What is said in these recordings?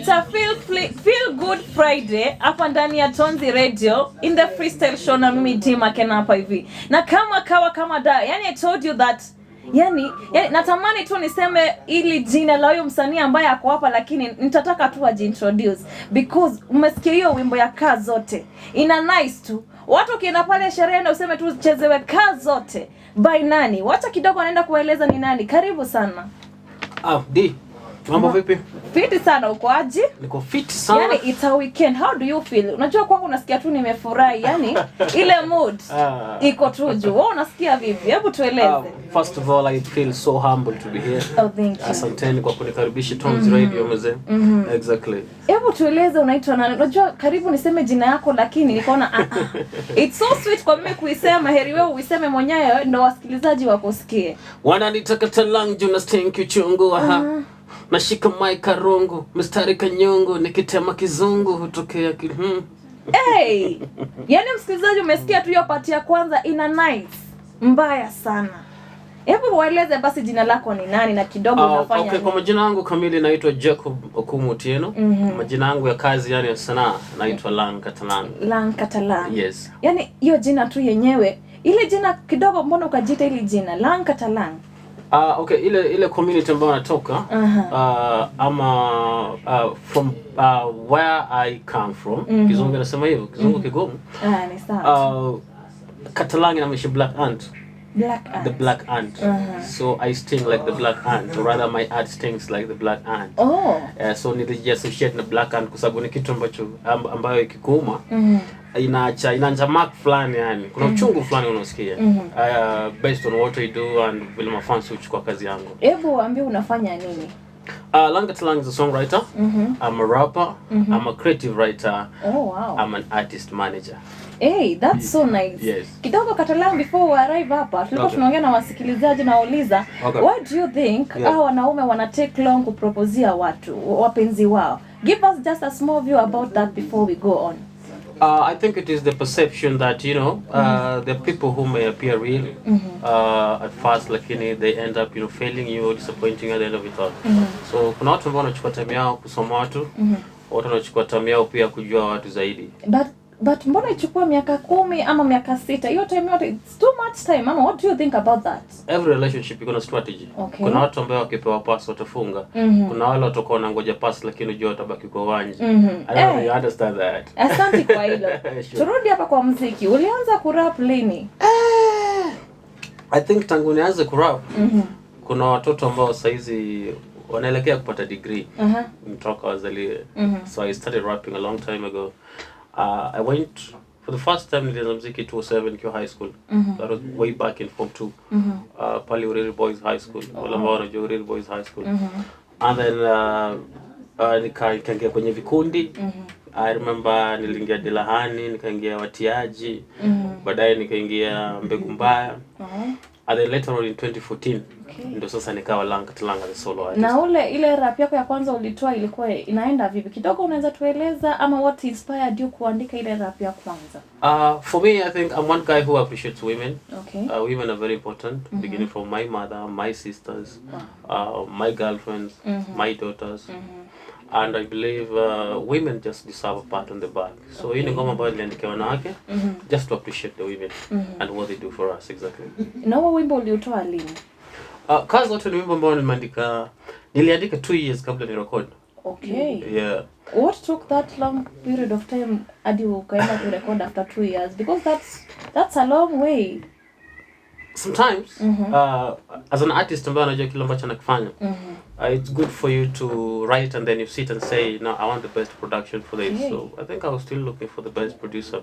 It's a feel good Friday hapa ndani ya Tonzi Radio in the freestyle show na mimi Makena hapa hivi. Na kama da, yani I told you that yani natamani tu niseme ili jina la huyo msanii ambaye ako hapa, lakini nitataka tu ajiintroduce because umesikia hiyo wimbo ya kaa zote. Ina nice tu. Watu kienda pale sherehe na useme tu chezewe kaa zote. By nani? Wacha kidogo anaenda kueleza ni nani. Karibu sana. D. Mambo vipi? Fiti sana, uko aje? Niko fiti sana. Yani it's a weekend. How do you feel? Unajua kwangu unasikia tu nimefurahi. Yani ile mood iko tu juu. Wewe unasikia vipi? Hebu tueleze. First of all, I feel so humble to be here. Oh, thank you. Asanteni kwa kunikaribisha Tonzi Radio mzee. Exactly. Hebu tueleze unaitwa nani? Unajua karibu niseme jina yako, lakini nikaona it's so sweet kwa mimi kuisema, heri wewe uiseme mwenyewe ndio wasikilizaji wakusikie. Wananiita Katalang Jonas thank you chungu nashika mic karongo mstari kanyongo nikitema kizungu hutokea Hey! Yani msikilizaji umesikia tu hiyo part ya kwanza ina nice. Mbaya sana. Hebu waeleze basi jina lako ni nani na kidogo unafanya nini? Okay, kwa majina yangu kamili naitwa Jacob Okumutieno. Majina yangu ya kazi yani ya sanaa naitwa Lang Katalang. Yes. Yani hiyo jina tu yenyewe, ile jina kidogo mbona ukajiita ile jina Lang Katalang? Okay, ile community ambayo natoka from where I come from. Kizungu nasema hivyo, Kizungu Kigoma. Ni sawa. Katalang inamaanisha black ant. The black ant. So I sting like the black ant, or rather my art stings like the black ant. So nilijassociate na black ant kwa sababu ni kitu ambayo ikikuuma inaanza mark fulani, yani kuna uchungu fulani unasikia based on what I do and vile mafansi uchukua kazi yangu. Hebu waambie unafanya nini? Lang Katalang is a songwriter. I'm a rapper. I'm a creative writer. Oh wow. I'm an artist manager. Hey, that's so nice. Yes. Kidogo Katalang, before we arrive hapa, tulikuwa tunaongea na wasikilizaji na uliza, why do you think hao wanaume wana take long kuproposia watu, wapenzi wao? Give us just a small view about that before we go on. I think it is the perception that, you know, there are people who may appear real at first, lakini they end up, you know, failing you, disappointing at the end of it all. So kuna watu ambao wanachukua time yao kusoma watu, watu wanachukua time yao pia kujua watu zaidi. But mbona ichukua miaka 10 ama miaka 6? Hiyo time yote, it's too much time. Mama, what do you think about that? Every relationship iko na strategy. Kuna watu ambao wakipewa pass watafunga. Kuna wale watakuwa wanangoja pass lakini unajua watabaki kwa uwanja. I don't know you understand that. Asante kwa hilo. Turudi hapa kwa muziki. Ulianza kurap lini? I think tangu nianze kurap. Kuna watoto ambao saizi wanaelekea kupata degree. Mtoka wazaliwe. So I started rapping a long time ago. I went for the first time nilianza muziki 2007 nikiwa high school. That was way back in form 2. Pale Uriri Boys High School. Wala ambao wanajua Uriri Boys High School. And then nikaingia kwenye vikundi. I remember niliingia Delahani, nikaingia Watiaji. Baadaye nikaingia Mbegu Mbaya. And then later on in 2014 ndio sasa nikawa Lang Katalang as a solo artist. Na ile rap yako ya kwanza ulitoa ilikuwa inaenda vipi? Kidogo unaweza tueleza ama what inspired you kuandika ile rap ya kwanza? For me, I think I'm one guy who appreciates women. Women are very important, beginning from my mother, my sisters, my girlfriends, my daughters. And I believe women just deserve a pat on the back. So hii ni ngoma ambayo niliandikia wanawake just to appreciate the women and what they do for us exactly. Na huo wimbo uliotoa lini? Kazi zote ni wimbo ambao niliandika 2 years kabla ni record. Okay. Yeah. What took that long period of time hadi ukaenda to record after 2 years? Because that's a long way. Sometimes as an artist ambaye anajua kile ambacho anakifanya, it's good for you to write and then you sit and say, no, I want the best production for this. So I think I was still looking for the best producer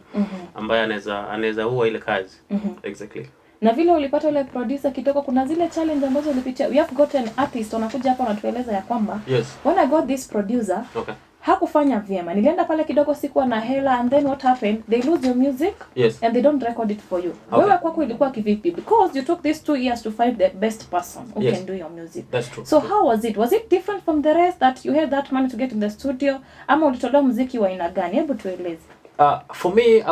ambaye anaweza huwa ile kazi. Exactly. Na vile ulipata ile producer kidogo, kuna zile challenge ambazo ulipitia. We have got an artist wanakuja hapa wanatueleza ya kwamba when I got this producer hakufanya vyema. Nilienda pale kidogo sikuwa na hela and then what happened? They lose your music and they don't record it for you. Wewe kwako ilikuwa kivipi? Because you took these 2 years to find the best person who can do your music. That's true. So how was it? Was it different from the rest that you had that money to get in the studio? Ama ulitolewa muziki wa aina gani? Hebu tueleze. For me,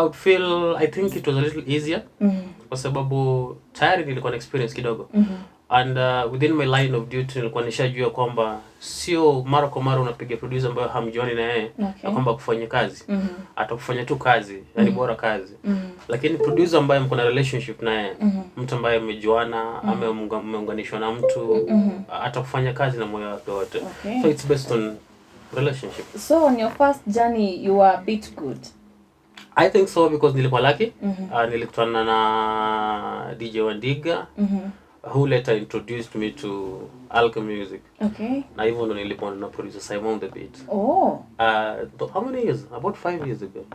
I think it was a little easier. Kwa sababu tayari nilikuwa na experience kidogo. And within my line of duty nilikuwa nishajua kwamba sio mara kwa mara unapiga producer ambaye hamjuani na yeye na kwamba kufanya kazi. Atakufanya tu kazi, yani bora kazi. Lakini producer ambaye mko na relationship na yeye, mtu ambaye mmejuana, ameunganishwa na mtu, atakufanya kazi na moyo wake wote. So it's based on relationship. So on your first journey you were a bit good? I think so, because nilikuwa lucky. Nilikutana na DJ Wandiga, who later introduced me to Alchemy Music. Okay. Na hivyo ndo nilipoanza na producer Simon the Beat. Oh. How many years? About 5 years ago.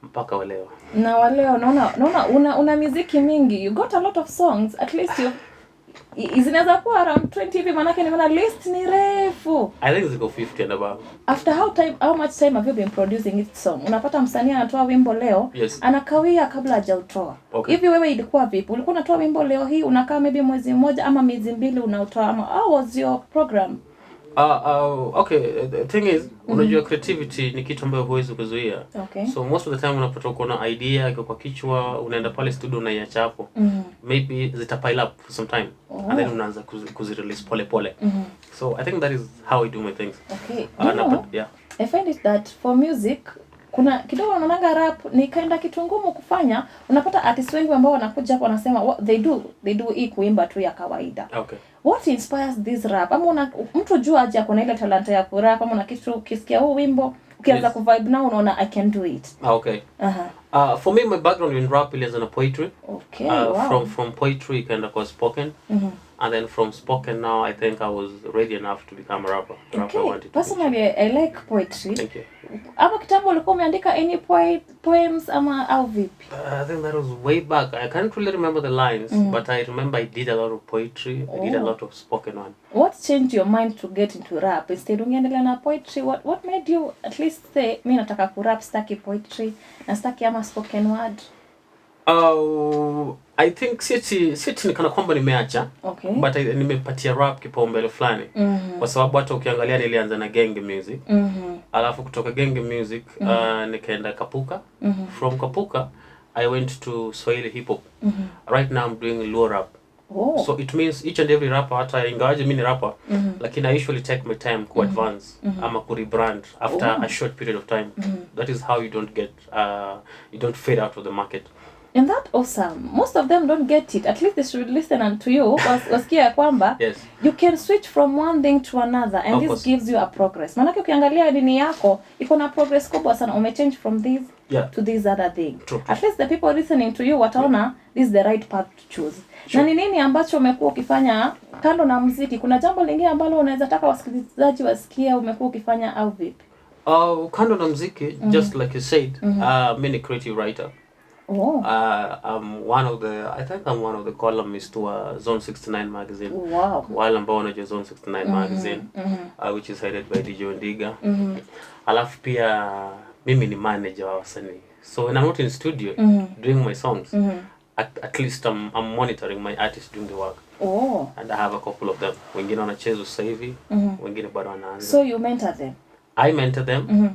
Mpaka waleo. Na waleo naona una muziki mingi. You got a lot of songs. At least you zinaweza kuwa around 20 hivi, manake nimeona list ni refu. I think ziko 50 and above. After how much time have you been producing each song? Unapata msanii anatoa wimbo leo, anakawia kabla hajautoa. Hivi wewe ilikuwa vipi? Ulikuwa unatoa wimbo leo hii, unakaa maybe mwezi mmoja ama miezi mbili unautoa, ama how was your program? Okay, the thing is, unajua creativity ni kitu ambacho huwezi kuzuia. So most of the time unapata uko na idea kwa kichwa, unaenda pale studio unaiacha hapo. Maybe zita pile up for some time, and then unaanza kuzirelease pole pole. So I think that is how I do my things. Okay. Yeah. I find it that for music kuna kidogo unaonanga rap ni kaenda kitu ngumu kufanya. Unapata artists wengi ambao wanakuja hapo wanasema what they do hii kuimba tu ya kawaida. Okay. What inspires this rap? Ama mtu jua aje akona ile talanta ya kurap, ama una kitu ukisikia huu wimbo ukianza kuvibe now unaona I can do it. Okay. For me, my background in rap is in poetry. Okay. Wow. From poetry kind of was spoken. And then from spoken now I think I was ready enough to become a rapper. Okay. Personally I like poetry. Thank you. Ama kitambo ulikuwa umeandika any poems ama au vipi? I think that was way back. I can't really remember the lines, but I remember I did a lot of poetry. I did a lot of spoken one. What changed your mind to get into rap? Instead ungeendelea na poetry, what made you at least say mimi nataka kurap, staki poetry na staki ama spoken word? I think sisi ni kana kwamba nimeacha. Okay. But nimepatia rap kipaumbele fulani. Kwa sababu hata ukiangalia nilianza na genge music. Alafu kutoka genge music nikaenda Kapuka. From Kapuka I went to Swahili hip hop. Right now I'm doing Luo rap. So it means each and every rapper, hata ingawaje mimi ni rapper, lakini I usually take my time to advance ama ku rebrand after a short period of time. That is how you don't fade out of the market. And that awesome. Most of them don't get it. At least they should listen to you. Wasikia kwamba you can switch from one thing to another, and this gives you a progress. Manake ukiangalia dini yako iko na progress kubwa sana. Umechange from this to this other thing. True. At least the people listening to you wataona this is the right path to choose. Na ni nini ambacho umekuwa ukifanya kando na muziki? Kuna jambo lingine ambalo unaweza taka wasikilizaji wasikie umekuwa ukifanya au vipi? Kando na muziki, just like you said, mimi ni creative writer. I'm one of the columnists to Zone 69 magazine. Wow. While ambao unajua Zone 69 magazine, which is headed by DJ Wandiga. Alafu pia mimi ni manager wa wasanii. So when I'm not in studio doing my songs, at least I'm monitoring my artists doing the work. And I have a couple of them. Wengine wanacheza sasa hivi, wengine bado wanaanza. So you mentor them? I mentor them.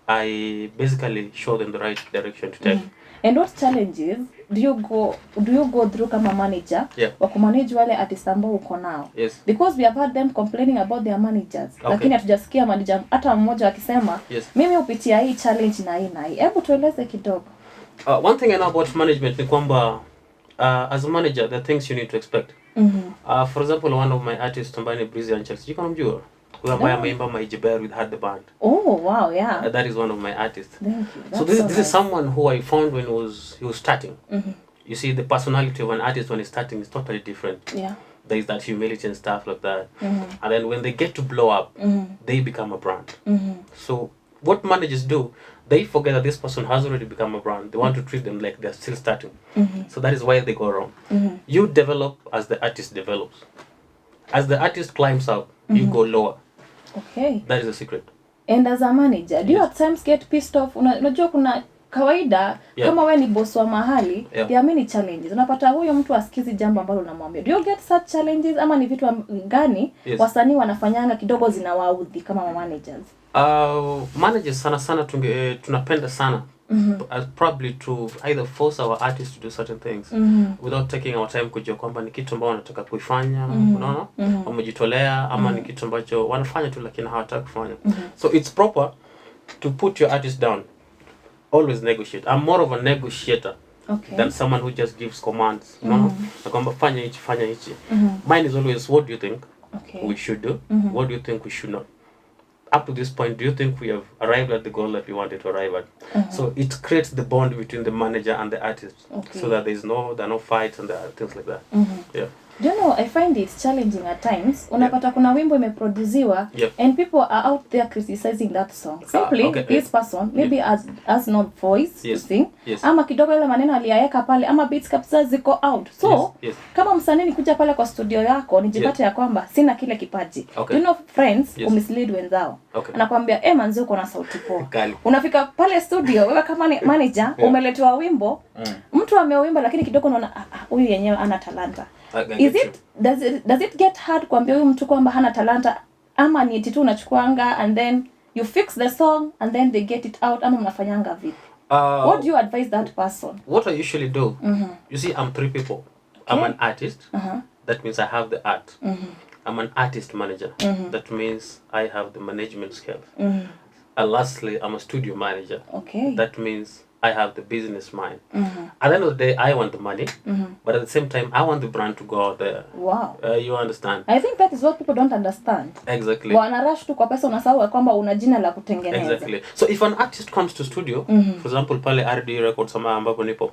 I basically show them the right direction to take. And what challenges do you go through kama manager wa kumanage wale artists ambao uko nao? Because we have heard them complaining about their managers. Lakini hatujasikia manager hata mmoja akisema mimi upitia hii challenge na hii na hii. Hebu tueleze kidogo. One thing I know about management ni kwamba as a manager there are things you need to expect. For example, one of my artists ambaye ni Breezy and Chelsea, you can mjua ambaye ameimba My Jiber with Had the Band. Oh wow, yeah. That is one of my artists. Thank you. That's so this is someone who I found when he was starting. You see, the personality of an artist when he's starting is totally different. Yeah. There is that humility and stuff like that. And then when they get to blow up, they become a brand. So what managers do, they forget that this person has already become a brand. They want to treat them like they're still starting. So that is why they go wrong. You develop as the artist develops. As the artist climbs up, you go lower. Okay. That is the secret. And as a manager, do you at times get pissed off? Unajua kuna kawaida kama wewe ni boss wa mahali, there are many challenges. Unapata huyo mtu asikizi jambo ambalo unamwambia. Do you get such challenges, ama ni vitu gani wasanii wanafanyanga kidogo zinawaudhi kama managers? Managers sana tunapenda sana probably to either force our artists to do certain things without taking our time kujua kwamba ni kitu ambao wanataka kuifanya, unaona, wamejitolea ama ni kitu ambacho wanafanya tu lakini hawataka kufanya. So it's proper to put your artist down. Always negotiate. I'm more of a negotiator than someone who just gives commands. Na kwamba fanya hichi. Mine is always, what do you think we should do? What do you think we should not? Up to this point, do you think we have arrived at the goal that we wanted to arrive at? So it creates the bond between the manager and the artist, so that there are no fights and things like that. Yeah. Do you know, I find it challenging at times. Unapata kuna wimbo imeproduciwa and people are out there criticizing that song. Simply, this person maybe has no voice to sing. Ama kidogo ile maneno aliyaweka pale, ama beats kabisa ziko out. So, kama msanii nikuja pale kwa studio yako, nijipate ya kwamba sina kile kipaji. You know, friends umislead wenzao. Anakuambia, manzi uko na sauti poa. Unafika pale studio, wewe kama manager, umeletewa wimbo, mtu ameuimba lakini kidogo unaona huyu yenyewe ana talanta. Does it get hard kuambia huyu mtu kwamba hana talanta, ama ni eti tu unachukuanga and then you fix the song and then they get it out, ama mnafanyanga vipi? What do you advise that person? What I usually do, you see, I'm 3 people. I'm an artist. That means I have the art. I'm an artist manager. That means I have the management skills. And lastly, I'm a studio manager. That means I have the business mind. At the end of the day, I want the money, but at the same time, I want the brand to go out there. Wow. You understand? I think that is what people don't understand. Exactly. Wanarush tu kwa pesa, unasahau kwamba una jina la kutengeneza. Exactly. So if an artist comes to studio, for example, pale RD Records ambapo nipo,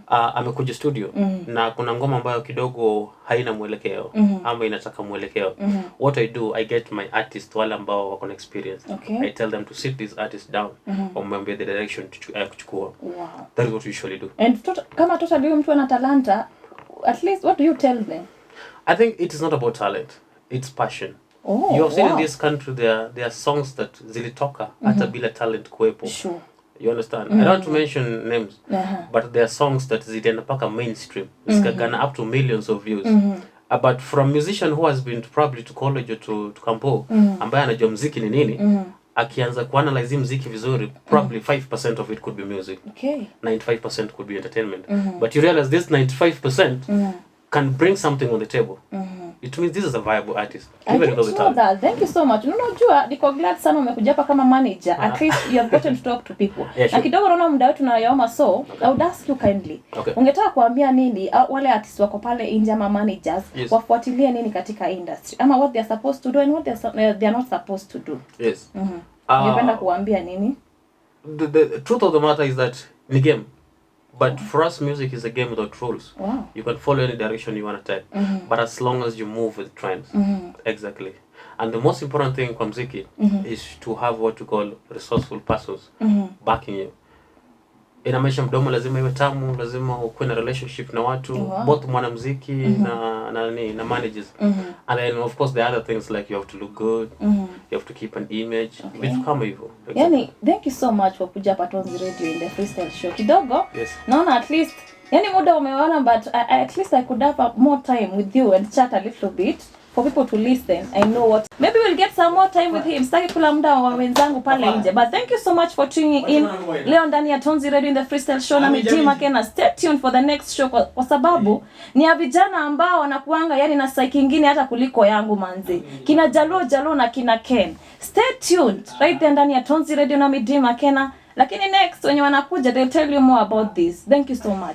amekuja studio, na kuna ngoma ambayo kidogo haina mwelekeo, ama inataka mwelekeo. What I do, I get my artist wale ambao wako na experience. I tell them to sit this artist down, umwambie the direction kuchukua. Wow. That is what we usually do. And kama totally mtu ana talanta, at least what do you tell them? I think it is not about talent, it's passion. You have seen in this country there are songs that zilitoka hata bila talent kuwepo. Sure. You understand? I don't want to mention names, but there are songs that zilienda paka mainstream. Zikagana up to millions of views. But from musician who has been probably to college or to Kampo, ambaye anajua muziki ni nini, akianza kuanalyze muziki vizuri, probably 5% of it could be music. 95% could be entertainment. But you realize this 95% can bring something on the table. It means this is a viable artist. Even though the talent. That. Thank you so much. Unajua, niko glad sana umekuja hapa kama manager. At least you have gotten to talk to people. Na kidogo naona muda wetu tunayooma, so I would ask you kindly. Ungetaka kuambia nini wale artists wako pale nje ama managers wafuatilie nini katika industry? Ama what they are supposed to do and what they are not supposed to do? Yes. Ungependa kuambia nini? The truth of the matter is that ni game. But for us, music is a game without rules. Wow. You can follow any direction you want to take, but as long as you move with trends. Exactly. And the most important thing kwa muziki is to have what we call resourceful persons backing you. Ina maisha mdomo lazima iwe tamu, lazima ukuwe na relationship na watu, both mwanamuziki na managers. And then of course the other things like you have to look good, you have to keep an image, vitu kama hivyo. Yani, thank you so much for kuja hapa Tonzi Radio in the freestyle show. Kidogo, naona at least, yani muda umeona, but at least I could have more time with you and chat a little bit for people to listen. I know what. Maybe we'll get some more time with him. Sitaki kula muda wa wenzangu pale nje. But thank you so much for tuning in. Leo ndani ya Tonzi Radio in the freestyle show na Makena. Stay tuned for the next show kwa sababu ni ya vijana ambao wanakuanga yani na psyche nyingine hata kuliko yangu manzi. Kina Jalo na kina Ken. Stay tuned right there ndani ya Tonzi Radio na Makena. Lakini next when wanakuja they'll tell you more about this. Thank you so much.